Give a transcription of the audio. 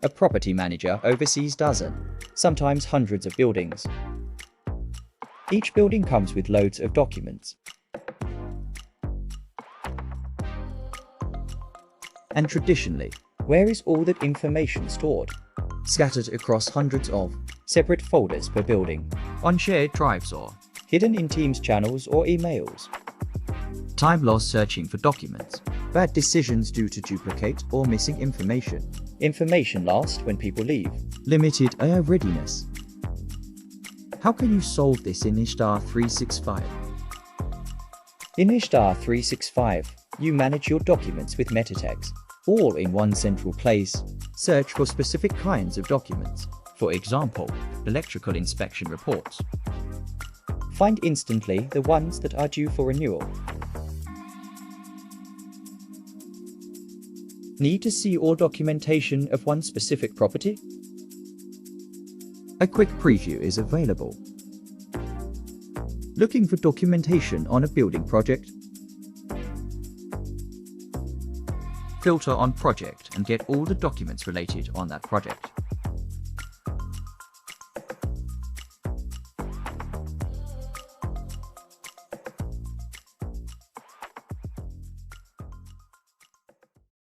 A property manager oversees dozens, sometimes hundreds of buildings. Each building comes with loads of documents. And traditionally, where is all that information stored? Scattered across hundreds of separate folders per building, on shared drives or hidden in Teams channels or emails. Time lost searching for documents. Bad decisions due to duplicate or missing information. Information lost when people leave. Limited AI readiness. How can you solve this in Ishtar 365? In Ishtar 365, you manage your documents with meta tags, all in one central place. Search for specific kinds of documents. For example, electrical inspection reports. Find instantly the ones that are due for renewal. Need to see all documentation of one specific property? A quick preview is available. Looking for documentation on a building project? Filter on project and get all the documents related on that project.